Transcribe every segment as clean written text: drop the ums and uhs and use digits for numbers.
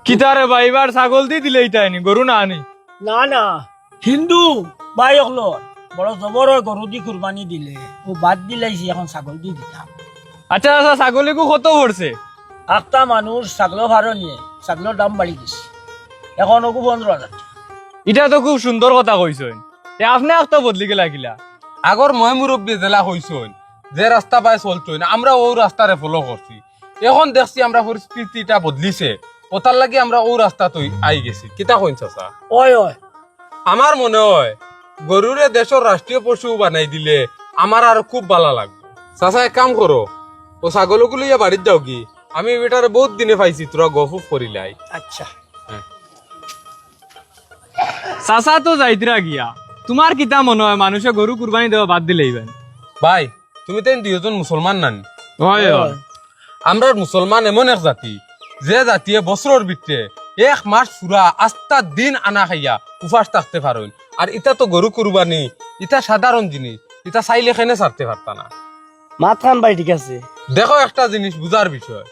কিতারে ভাই এবার ছাগল দি দিলে এইটাইনি গরু না আনি না না হিন্দু ভাই হলো বড় জবর গরু দি কুরবানি দিলে ও বাদ দিলাইছি এখন ছাগল দি দিতাম আচ্ছা আচ্ছা ছাগলিকু কত পড়ছে একটা মানুষ ছাগল ভাড়া নিয়ে ছাগলের দাম বাড়ি গেছে এখন ওকে 15,000 এটা তো খুব সুন্দর কথা কইছেন তে আপনি একটা বদলি গেলা কিলা আগর মই মুরব্বী জেলা হইছইন যে রাস্তা পায় চলছইন আমরা ও রাস্তারে ফলো করছি এখন দেখছি আমরা পরিস্থিতিটা বদলিছে ওটার লাগি আমরা ও রাস্তাতেই আই গেছি কিতা কইন চাচা ওই ওই আমার মনে হয় গরুরে দেশের রাষ্ট্রীয় পশু বানাই দিলে আমার আর খুব ভালো লাগবে চাচা এক কাম করো ও ছাগলগুলো ইয়া বাড়ির যাও কি আমি বেটারে বহুত দিনে পাইছি তোরা গফুফ করিলাই আচ্ছা চাচা তো যাইতরা গিয়া তোমার কিতা মনে হয় মানুষে গরু কুরবানি দেওয়া বাদ দিলেইবেন ভাই তুমি তো দুইজন মুসলমান নানি হয় হয় আমরা মুসলমান এমন এক জাতি যে জাতিয়ে বছরের ভিতরে 1 মাস পুরা আস্তা দিন আনা খাইয়া উপাস থাকতে পারেন আর ইটা তো গরু কুরবানি ইটা সাধারণ জিনিস ইটা চাইলে খেনে ছাড়তে পারতা না মাত খান ভাই ঠিক আছে দেখো একটা জিনিস বুঝার বিষয়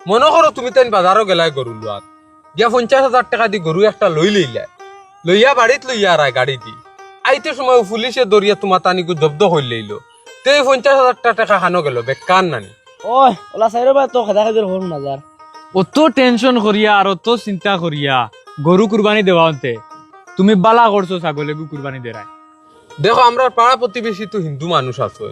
মনে করো তুমি তেন বাজারও গেলাই গরু লোয়াত গিয়া 50,000 টাকা দি গরু একটা লইয়া বাড়িত লইয়া আর গাড়ি দি আইতে সময় পুলিশে দরিয়া তোমার তানিকু জব্দ হইল লইল তে 50,000 টাকা খানো গেল বেকার নানি ওই ওলা সাইরে ভাই তো খেদা খেদের হল নাজার অত টেনশন করিয়া আর অত চিন্তা করিয়া গরু কুরবানি দেওয়াতে তুমি বালা করছো ছাগলেকু কুরবানি দেরাই দেখো আমরা পাড়া প্রতিবেশী তো হিন্দু মানুষ আছে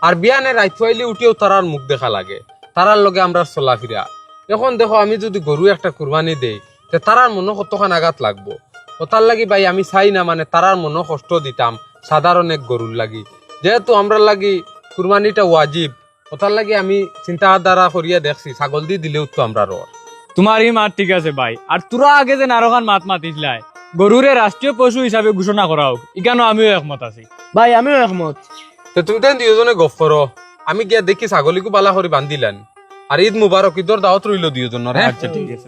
আর বিয়ানে রাইতুয়াইলে উঠিও তারার মুখ দেখা লাগে তারার লগে আমরা চলাফিরা এখন দেখো আমি যদি গরু একটা কুরবানি দেই তে তারার মনে কতখান আঘাত লাগবো ওটার লাগি ভাই আমি চাই না মানে তারার মনে কষ্ট দিতাম সাধারণ এক গরুর লাগি যেহেতু আমরা লাগি কুরবানিটা ওয়াজিব ওটার লাগি আমি চিন্তাধারা করিয়া দেখছি ছাগল দি দিলেও তো আমরা রর তোমার এই মাত ঠিক আছে ভাই আর তোরা আগে যে নারখান মাত মাতিছিলাই গরুরে রাষ্ট্রীয় পশু হিসাবে ঘোষণা করা হোক ইকানো আমিও একমত আছি ভাই আমিও একমত তো তুমি তাই দুজনে গফ করো আমি গিয়া দেখি ছাগলিকু বালা করে বান্ধিলেন আর ঈদ মুবারক ঈদর দাওয়াত রইল দুজনের আচ্ছা ঠিক আছে